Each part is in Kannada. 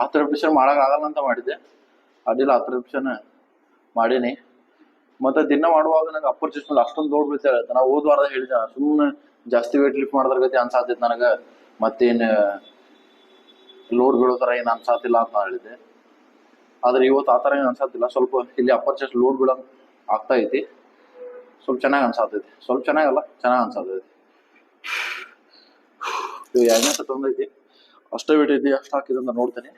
ಹತ್ತು ರಿಪಿಷನ್ ಮಾಡಕ್ ಆಗಲ್ಲ ಅಂತ ಮಾಡಿದ್ದೆ, ಅಡ್ಡಿಲ್ಲ 10 ರಿಪಿಷನ್ ಮಾಡೀನಿ. ಮತ್ತೆ ದಿನ ಮಾಡುವಾಗ ನನಗೆ ಅಪ್ಪರ್ ಚೆಸ್ಟ್ ಮೇಲೆ ಅಷ್ಟೊಂದು ಲೋಡ್ ಬೀಳ್ತಾ ಇರುತ್ತೆ. ನಾವು ಹೋದ್ವಾರದಾಗ ಹೇಳಿದೆ, ಸುಮ್ಮನೆ ಜಾಸ್ತಿ ವೇಟ್ ಲಿಫ್ಟ್ ಮಾಡಿದ್ರ ಗತಿ ಅನ್ಸಾತೈತಿ ನನಗೆ, ಮತ್ತೇನ್ ಲೋಡ್ ಬೀಳೋ ತರ ಏನ್ ಅನ್ಸಾತಿಲ್ಲ ಅಂತ ಹೇಳಿದ್ದೆ. ಆದ್ರೆ ಇವತ್ತು ಆ ತರ ಏನ್ ಅನ್ಸಾತಿಲ್ಲ. ಸ್ವಲ್ಪ ಇಲ್ಲಿ ಅಪ್ಪರ್ ಚೆಸ್ಟ್ ಲೋಡ್ ಬೀಳಂಗ್ ಆಗ್ತಾ ಐತಿ, ಸ್ವಲ್ಪ ಚೆನ್ನಾಗಿ ಅನ್ಸಾತೈತಿ. ಸ್ವಲ್ಪ ಚೆನ್ನಾಗಲ್ಲ, ಚೆನ್ನಾಗಿ ಅನ್ಸಾತೈತಿ. ಇವು 2ನೇ ಸೆಟ್ ಒಂದೈತಿ, ಅಷ್ಟೇ ವೇಟ್ ಐತಿ, ಅಷ್ಟು ಹಾಕಿದೆ ಅಂತ ನೋಡ್ತೇನೆ.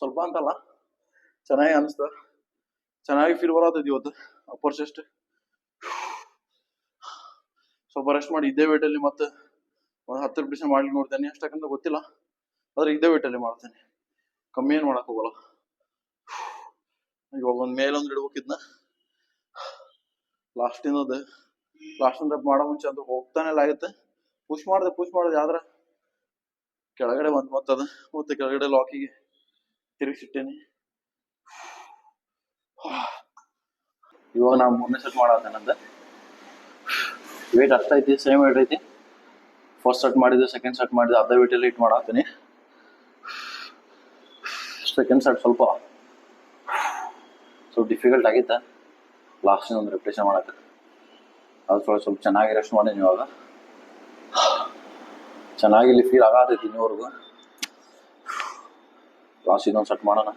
ಸ್ವಲ್ಪ ಅಂತಲ್ಲ, ಚೆನ್ನಾಗಿ ಅನಿಸ್ತ, ಚೆನ್ನಾಗಿ ಫೀಲ್ ಬರತೈತಿ ಇವತ್ತು. ಅಪ್ಪರ್ ಚೆಸ್ಟ್ ಸ್ವಲ್ಪ ರೆಸ್ಟ್ ಮಾಡಿ ಇದೇ ವೇಟ್ ಅಲ್ಲಿ ಮತ್ತೆ ಒಂದು 10 ರಿಪಿಷನ್ ಮಾಡ್ಲಿಕ್ಕೆ ನೋಡ್ತೇನೆ. ಎಷ್ಟಕ್ಕಂತ ಗೊತ್ತಿಲ್ಲ, ಆದ್ರೆ ಇದೇ ವೇಟ್ ಅಲ್ಲಿ ಮಾಡ್ತೇನೆ, ಕಮ್ಮಿ ಏನ್ ಮಾಡಕ್ ಹೋಗಲ್ಲ. ಇವಾಗ ಒಂದ್ ಮೇಲೊಂದು ಇಡ್ಬೇಕಿದ್ನ, ಲಾಸ್ಟ್ ಮಾಡೋ ಮುಂಚೆ ಅಂತ ಹೋಗ್ತಾನೆ ಆಗುತ್ತೆ. ಪುಷ್ ಮಾಡಿದೆ ಆದ್ರ ಕೆಳಗಡೆ ಮತ್ತದ ಮತ್ತೆ ಕೆಳಗಡೆ ಲಾಕಿಗೆ ತಿರುಗಿಸಿಟ್ಟೇನಿ. ಇವಾಗ ನಾ 3ನೇ ಸೆಟ್ ಮಾಡತ್ತೇನಂತ. ವೇಟ್ ಅಷ್ಟೈತಿ, ಸೇಮ್ ವೇಟ್ ಐತಿ. ಫಸ್ಟ್ ಸೆಟ್ ಮಾಡಿದ್ದೆ, ಸೆಕೆಂಡ್ ಸೆಟ್ ಮಾಡಿದೆ, ಅದೇ ವೇಟ್ ಅಲ್ಲಿ ಇಟ್ ಮಾಡತ್ತೀನಿ. ಸೆಕೆಂಡ್ ಸೆಟ್ ಸ್ವಲ್ಪ ಡಿಫಿಕಲ್ಟ್ ಆಗಿತ್ತ, ಲಾಸ್ಟ್ ಒಂದು ರಿಪ್ಲೇಷನ್ ಮಾಡಕ್ಕೆ. ಅದು ಸ್ವಲ್ಪ ಚೆನ್ನಾಗಿ ರೆಸ್ಟ್ ಮಾಡೀನಿ. ಇವಾಗ ಚೆನ್ನಾಗಿ ಇಲ್ಲಿ ಫೀಲ್ ಆಗತೈತಿ ಇನ್ನೂವರೆಗೂ. ಲಾಸ್ಟ್ ಇನ್ನೊಂದು ಸೆಟ್ ಮಾಡೋಣ.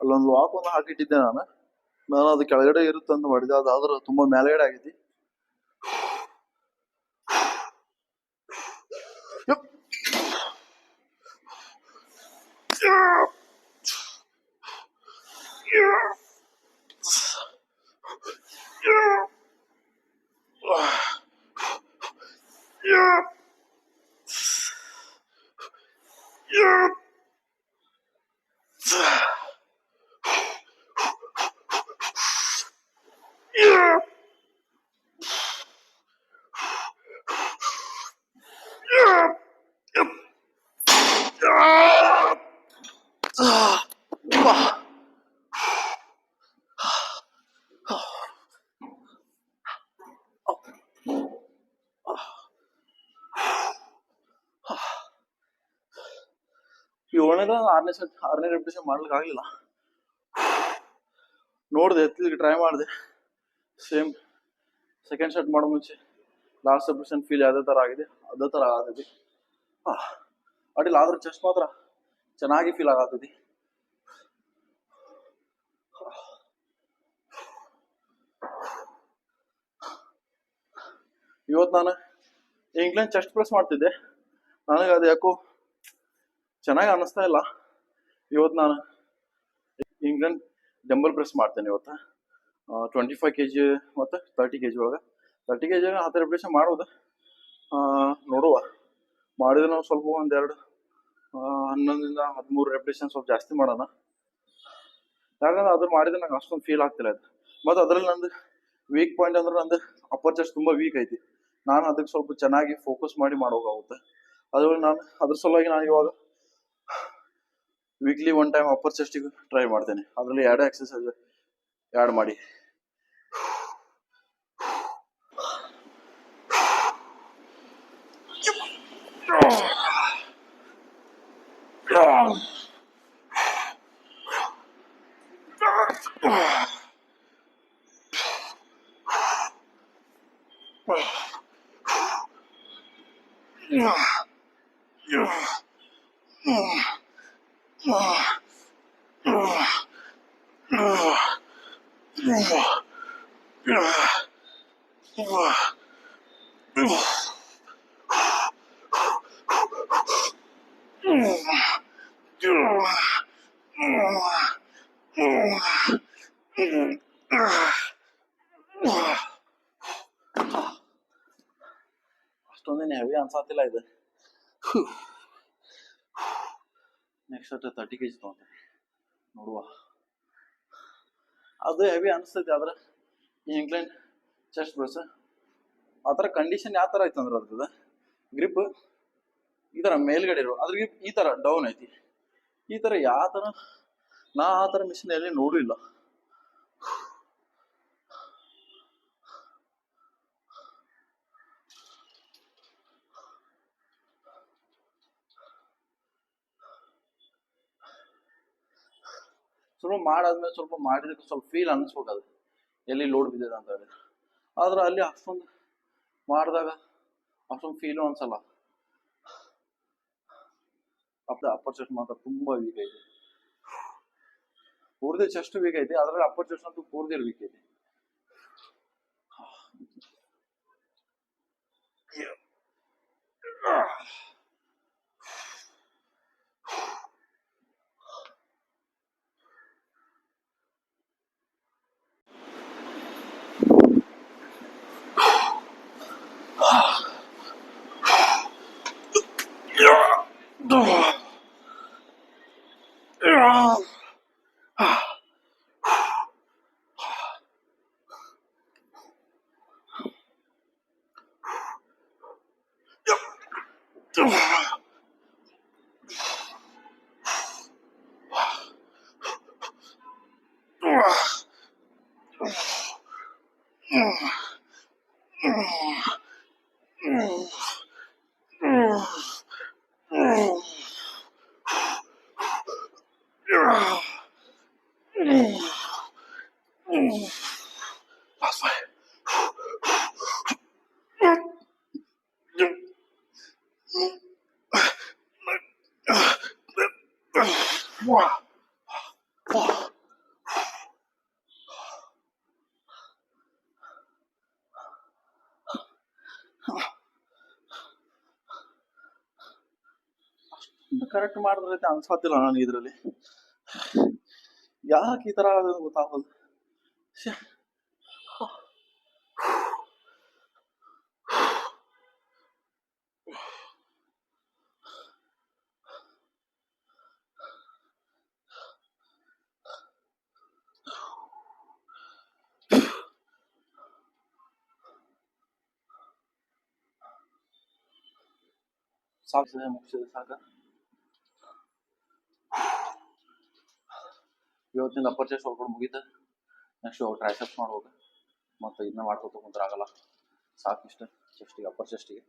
ಅಲ್ಲೊಂದು ವಾಕ್ ಒಂದು ಹಾಕಿಟ್ಟಿದ್ದೆ ನಾನು ಅದು ಕೆಳಗಡೆ ಇರುತ್ತಂತ ಮಾಡಿದೆ, ಅದಾದ್ರೂ ತುಂಬಾ ಮೇಲ್ಗಡೆ ಆಗೈತಿ. ಆರನೇ ರೆಪಿಟೇಷನ್ ಮಾಡ್ಲಿಕ್ಕೆ ಆಗ್ಲಿಲ್ಲ. ನೋಡ್ದೆ, ಎತ್ತಲಿಕ್ಕೆ ಟ್ರೈ ಮಾಡಿದೆ. ಸೇಮ್ ಸೆಕೆಂಡ್ ಸೆಟ್ ಮಾಡೋ ಮುಂಚೆ ಲಾಸ್ಟ್ ರೆಪಿಟೇಷನ್ ಫೀಲ್ ಅದೇ ತರ ಆಗಿದೆ, ಅದೇ ತರ ಆಗತೈತಿ. ಅಡಿಲ್ಲ, ಆದ್ರೆ ಚೆಸ್ಟ್ ಮಾತ್ರ ಚೆನ್ನಾಗಿ ಫೀಲ್ ಆಗತೈತಿ. ಇವತ್ತು ನಾನು ಇಂಗ್ಲೆಂಡ್ ಚೆಸ್ಟ್ ಪ್ರೆಸ್ ಮಾಡ್ತಿದ್ದೆ, ನನಗೆ ಅದು ಯಾಕೋ ಚೆನ್ನಾಗಿ ಅನ್ನಿಸ್ತಾ ಇಲ್ಲ. ಇವತ್ತು ನಾನು ಇಂಗ್ಲೆಂಡ್ ಡಂಬಲ್ ಪ್ರೆಸ್ ಮಾಡ್ತೇನೆ ಇವತ್ತು. 25 kg ಮತ್ತು 30 kg ಒಳಗೆ. 30 kg 10 ರೆಪಿಟೇಷನ್ ಮಾಡೋದು, ನೋಡುವ. ಮಾಡಿದ್ರೆ ನಾವು ಸ್ವಲ್ಪ ಒಂದೆರಡು 11ರಿಂದ 13 ರೆಪಿಟೇಷನ್ ಸ್ವಲ್ಪ ಜಾಸ್ತಿ ಮಾಡೋಣ. ಯಾಕಂದ್ರೆ ಅದು ಮಾಡಿದ್ರೆ ನಂಗೆ ಅಷ್ಟೊಂದು ಫೀಲ್ ಆಗ್ತಿಲ್ಲ ಅದು. ಮತ್ತು ಅದ್ರಲ್ಲಿ ನಂದು ವೀಕ್ ಪಾಯಿಂಟ್ ಅಂದ್ರೆ ನಂದು ಅಪ್ಪರ್ ಚೆಸ್ಟ್ ತುಂಬ ವೀಕ್ ಐತಿ. ನಾನು ಅದಕ್ಕೆ ಸ್ವಲ್ಪ ಚೆನ್ನಾಗಿ ಫೋಕಸ್ ಮಾಡಿ ಮಾಡೋಕ್ಕಾಗುತ್ತೆ. ಅದ್ರಲ್ಲಿ ನಾನು ಅದ್ರ ಸಲುವಾಗಿ ನಾನು ಇವಾಗ ವೀಕ್ಲಿ 1 ಟೈಮ್ ಅಪ್ಪರ್ ಚೆಸ್ಟಿಗೆ ಟ್ರೈ ಮಾಡ್ತೇನೆ. ಅದರಲ್ಲಿ 2 ಎಕ್ಸಸೈಸ್ ಆ್ಯಡ್ ಮಾಡಿ. ಅಷ್ಟೊಂದೇನು ಹೆವಿ ಅನ್ಸಾತಿಲ್ಲ ಇದು. ನೆಕ್ಸ್ಟ್ 30 kg ತೊಗೊಂಡೆ, ನೋಡುವ. ಅದು ಹೆವಿ ಅನಿಸ್ತೈತಿ. ಆದ್ರೆ ಈ ಇಂಗ್ಲೆಂಡ್ ಚೆಸ್ಟ್ ಪ್ರೆಸ್ ಆ ಥರ ಕಂಡೀಷನ್ ಯಾವ ಥರ ಐತೆ ಅಂದ್ರೆ ಅದ್ರದ್ದು ಗ್ರಿಪ್ ಈ ಥರ ಮೇಲ್ಗಡೆ ಇರೋ ಅದ್ರ ಗ್ರಿಪ್ ಈ ಥರ ಡೌನ್ ಐತಿ. ಈ ಥರ ಯಾವ ಥರ ನಾ ಆ ಥರ ಮಿಷಿನ್ ಎಲ್ಲಿ ನೋಡಿಲ್ಲ. ಸ್ವಲ್ಪ ಮಾಡಾದ್ಮೇಲೆ ಸ್ವಲ್ಪ ಮಾಡಿದಕ್ಕೆ ಸ್ವಲ್ಪ ಫೀಲ್ ಅನಿಸ್ಬೇಕು ಅದು ಎಲ್ಲಿ ಲೋಡ್ ಬಿದ್ದಿದೆ ಅಂತ ಹೇಳಿ. ಆದ್ರೆ ಅಲ್ಲಿ ಅಷ್ಟೊಂದು ಮಾಡಿದಾಗ ಅಷ್ಟೊಂದು ಫೀಲು ಅನ್ಸಲ್ಲ. ಅಪ್ಪರ್ ಚೆಸ್ಟ್ ಮಾತ್ರ ತುಂಬಾ ವೀಕ್ ಐತಿ. ಪೂರ್ತಿ ಚೆಸ್ಟ್ ವೀಕ್ ಐತಿ, ಅದ್ರಲ್ಲಿ ಅಪ್ಪರ್ ಚೆಸ್ಟ್ ಅಂತೂ ಪೂರ್ತಿ ವೀಕ್ ಐತಿ. ಕರೆಕ್ಟ್ ಮಾಡಿದ್ರೈತೆ ಅನ್ಸಾತಿಲ್ಲ ನಾನು ಇದ್ರಲ್ಲಿ. ಯಾಕೆ ಈ ತರ ಆಗೋದು ಗೊತ್ತಾಗಲ್ಲ. ಸಾಕು ಮುಗಿಸಿದೆ ಸಾಕ. ಇವತ್ತಿನ ಅಪ್ಪರ್ ಚೆಸ್ಟ್ ಹೊಡ್ಕೊಂಡು ಮುಗೀತ. ನೆಕ್ಸ್ಟ್ ಟ್ರೈಸೆಪ್ಸ್ ಮಾಡ್ಬೇಕು. ಮತ್ತು ಇದನ್ನ ಮಾಡ್ಕೊತ ಕುಂತ್ರೆ ಆಗಲ್ಲ. ಸಾಕಿಷ್ಟ ಚೆಸ್ಟಿಗೆ, ಅಪ್ಪರ್ ಚೆಸ್ಟಿಗೆ.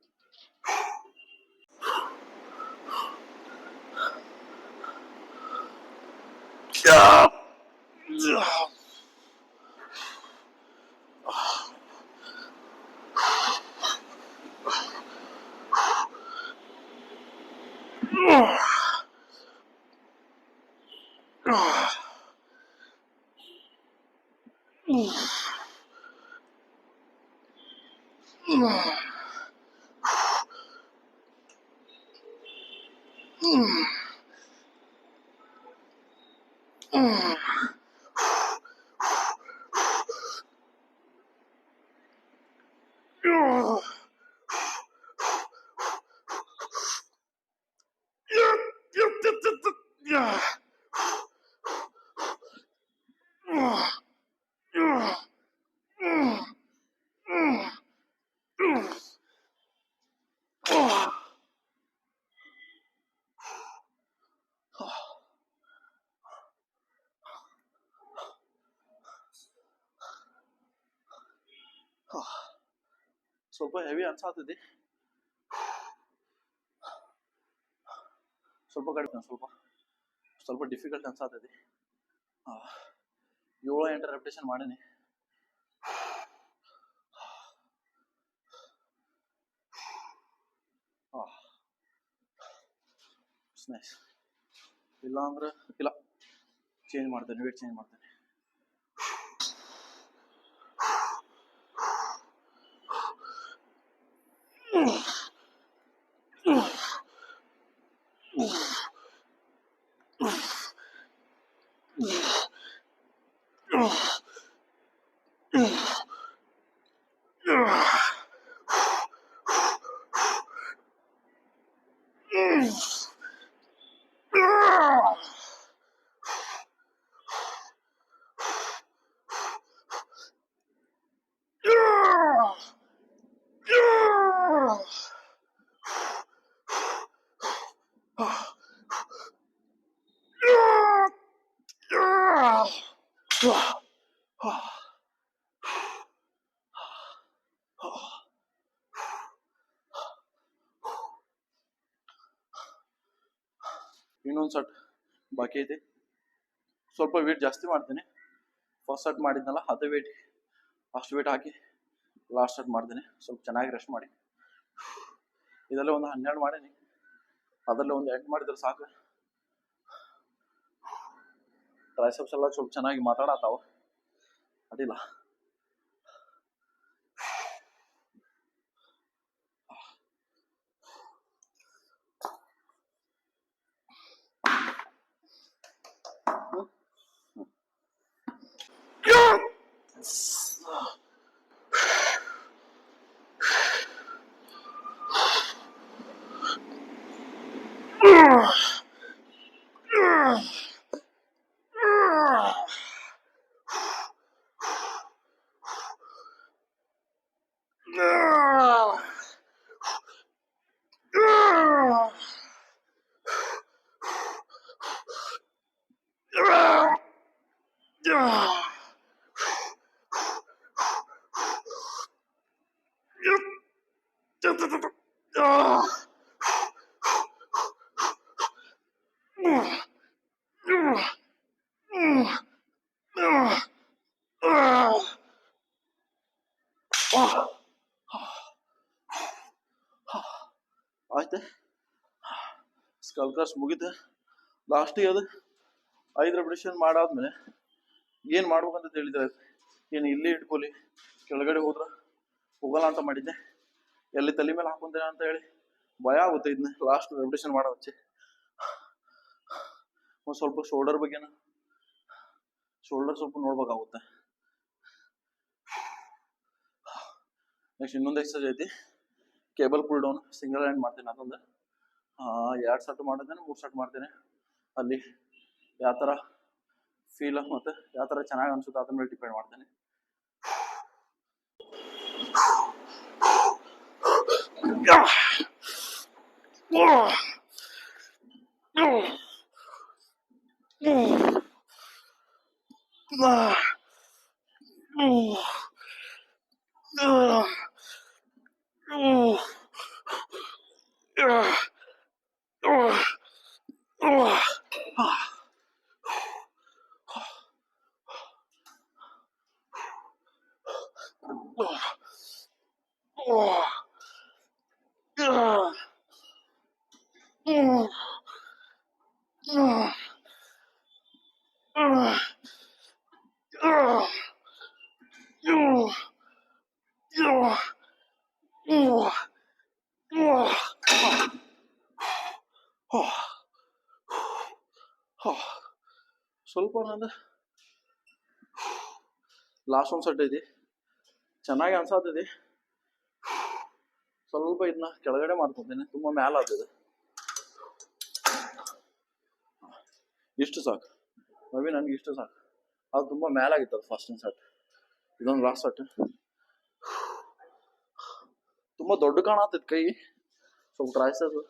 ಸ್ವಲ್ಪ ಹೆವಿ ಅನ್ಸಾತೈತಿ, ಸ್ವಲ್ಪ ಕಡಿಮೆ, ಸ್ವಲ್ಪ ಸ್ವಲ್ಪ ಡಿಫಿಕಲ್ಟ್ ಅನ್ಸಾತೈತಿ. 7-8 ರೆಪಿಟೇಷನ್ ಮಾಡೀನಿ. ನೈಸ್. ಇಲ್ಲ ಅಂದ್ರೆ ಇಲ್ಲ, ಚೇಂಜ್ ಮಾಡ್ತೇನೆ, ವೇಟ್ ಚೇಂಜ್ ಮಾಡ್ತೇನೆ. ಇನ್ನೊಂದು ಸಟ್ ಬಾಕಿ ಐತಿ. ಸ್ವಲ್ಪ ವೇಟ್ ಜಾಸ್ತಿ ಮಾಡ್ತೀನಿ. ಫಸ್ಟ್ ಸಟ್ ಮಾಡಿದ್ನಲ್ಲ ಅದೇ ವೇಟ್, ಅಷ್ಟು ವೇಟ್ ಹಾಕಿ ಲಾಸ್ಟ್ ಸಟ್ ಮಾಡ್ತೀನಿ. ಸ್ವಲ್ಪ ಚೆನ್ನಾಗಿ ರೆಸ್ಟ್ ಮಾಡಿ. ಇದರಲ್ಲೇ ಒಂದು 12 ಮಾಡೀನಿ, ಅದರಲ್ಲೇ ಒಂದು 8 ಮಾಡಿದ್ರೆ ಸಾಕು. ಟ್ರೈಸೆಪ್ಸ್ ಎಲ್ಲ ಸ್ವಲ್ಪ ಚೆನ್ನಾಗಿ ಮಾತಾಡತ್ತಾವ, ಅದಿಲ್ಲ. ಆಯ್ತು, ಸ್ಕಲ್ ಕ್ರಾಸ್ ಮುಗಿತು. ಲಾಸ್ಟಿಗೆ ಅದು 5 ರೆಪಿಟೇಷನ್ ಮಾಡಾದ್ಮೇಲೆ ಏನು ಮಾಡ್ಬೇಕಂತ ಹೇಳಿದ್ರೆ, ಏನು ಇಲ್ಲಿ ಇಟ್ಕೊಲಿ, ಕೆಳಗಡೆ ಹೋದ್ರೆ ಹೋಗಲ್ಲ ಅಂತ ಮಾಡಿದ್ದೆ. ಎಲ್ಲಿ ತಲೆ ಮೇಲೆ ಹಾಕೊಂತೇನೆ ಅಂತ ಹೇಳಿ ಭಯ ಆಗುತ್ತೆ. ಇದನ್ನ ಲಾಸ್ಟ್ ರೆಪಿಟೇಷನ್ ಮಾಡೋ ಹಚ್ಚಿ ಒಂದು ಸ್ವಲ್ಪ ಶೋಲ್ಡರ್ ಬಗ್ಗೆನ, ಶೋಲ್ಡರ್ ಸ್ವಲ್ಪ ನೋಡ್ಬೇಕಾಗುತ್ತೆ. ನೆಕ್ಸ್ಟ್ ಇನ್ನೊಂದು ಎಕ್ಸರ್ಸೈಸ್ ಐತಿ, cable full down. Single hand ಮಾಡ್ತೀನಿ. ಅದೊಂದು 2 ಸೆಟ್ ಮಾಡಿದ್ದೇನೆ, 3 ಸೆಟ್ ಮಾಡ್ತೇನೆ. ಅಲ್ಲಿ ಯಾವ ಥರ ಫೀಲ್ ಮತ್ತು ಯಾವ ಥರ ಚೆನ್ನಾಗಿ ಅನ್ಸುತ್ತೆ ಅದ್ರ ಮೇಲೆ ಡಿಪೆಂಡ್ ಮಾಡ್ತೇನೆ. ಸ್ವಲ್ಪ ನಂದು ಲಾಸ್ಟ್ ಒಂದು ಸೆಟ್ ಐತಿ, ಚೆನ್ನಾಗಿ ಅನ್ಸಾತೈತಿ. ಸ್ವಲ್ಪ ಇದನ್ನ ಕೆಳಗಡೆ ಮಾಡ್ಕೊತೀನಿ, ತುಂಬಾ ಮ್ಯಾಲ ಆಗ್ತದೆ. ಇಷ್ಟು ಸಾಕು ಮವಿ, ನನ್ಗೆ ಇಷ್ಟು ಸಾಕು. ಅದು ತುಂಬಾ ಮ್ಯಾಲಾಗಿತ್ತು ಅದು ಫಸ್ಟ್ ಸೆಟ್. ಇದೊಂದು ಲಾಸ್ಟ್ ಸೆಟ್. ತುಂಬಾ ದೊಡ್ಡ ಕಾಣತೈತಿ ಕೈ, ಸ್ವಲ್ಪ ಟ್ರೈಸೆಪ್ಸ್.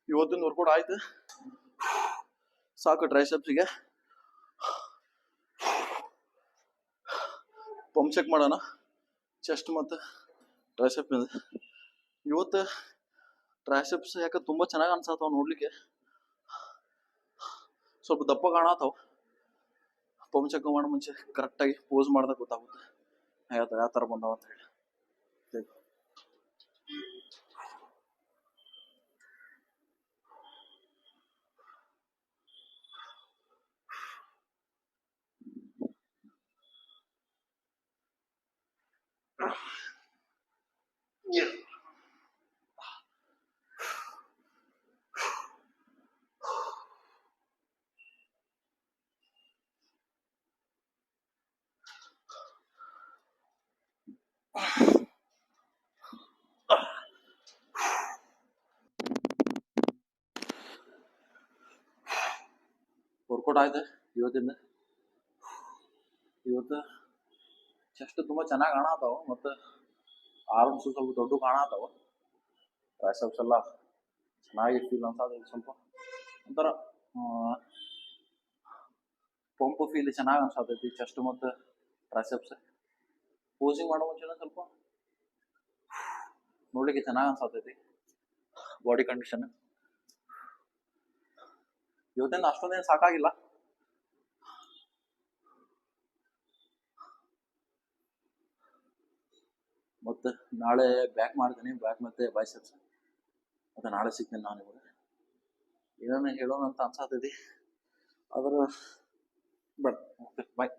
ಇವತ್ತಿನ ವರ್ಕೌಟ್ ಆಯ್ತು, ಸಾಕು. ಟ್ರೈಸೆಪ್ಸ್ಗೆ ಪಂಪ್ ಚೆಕ್ ಮಾಡೋಣ, ಚೆಸ್ಟ್ ಮತ್ತು ಟ್ರೈಸೆಪ್ ಇದೆ. ಇವತ್ತು ಟ್ರೈಸೆಪ್ಸ್ ಯಾಕೆ ತುಂಬಾ ಚೆನ್ನಾಗಿ ಅನ್ಸತ್ತಾವ ನೋಡ್ಲಿಕ್ಕೆ, ಸ್ವಲ್ಪ ದಪ್ಪ ಕಾಣತಾವ. ಪಂಪ್ ಚೆಕ್ ಮಾಡೋ ಮುಂಚೆ ಕರೆಕ್ಟಾಗಿ ಪೋಸ್ ಮಾಡ್ದಾಗ ಗೊತ್ತಾಗುತ್ತೆ ಯಾವ ಥರ ಬಂದಾವ ಅಂತ ಹೇಳಿ. ವರ್ಕೌಟ್ ಆಯ್ತು ಇವತ್ತಿಂದ. ಇವತ್ತು ಚೆಸ್ಟ್ ತುಂಬಾ ಚೆನ್ನಾಗಿ ಕಾಣತಾವ, ಮತ್ತು ಆರ್ಮ್ಸ್ ಸ್ವಲ್ಪ ದೊಡ್ಡ ಕಾಣತಾವ. ಟ್ರೈಸೆಪ್ಸ್ ಎಲ್ಲ ಚೆನ್ನಾಗಿ ಫೀಲ್ ಅನ್ಸದ, ಸ್ವಲ್ಪ ಒಂಥರ ಪಂಪ್ ಫೀಲ್ ಚೆನ್ನಾಗಿ ಅನ್ಸತೈತಿ ಚೆಸ್ಟ್ ಮತ್ತು ಟ್ರೈಸೆಪ್ಸ್. ಪೋಸಿಂಗ್ ಮಾಡೋ ಮುಂಚೆ ಸ್ವಲ್ಪ ನೋಡ್ಲಿಕ್ಕೆ ಚೆನ್ನಾಗಿ ಅನ್ಸತೈತಿ ಬಾಡಿ ಕಂಡೀಷನ್. ಇವತ್ತಿಂದ ಅಷ್ಟೊಂದೇನು ಸಾಕಾಗಿಲ್ಲ. ಮತ್ತೆ ನಾಳೆ ಬ್ಯಾಕ್ ಮಾಡ್ತೀನಿ, ಬ್ಯಾಕ್ ಮತ್ತೆ ಬೈಸೆಪ್ಸ್. ಮತ್ತೆ ನಾಳೆ ಸಿಗ್ತೀನಿ ನಾನು. ಇವಾಗ ಏನನ್ನ ಹೇಳೋಣ ಅಂತ ಅನ್ಸತೈತಿ, ಆದ್ರೆ ಬಟ್ ಬಾಯ್.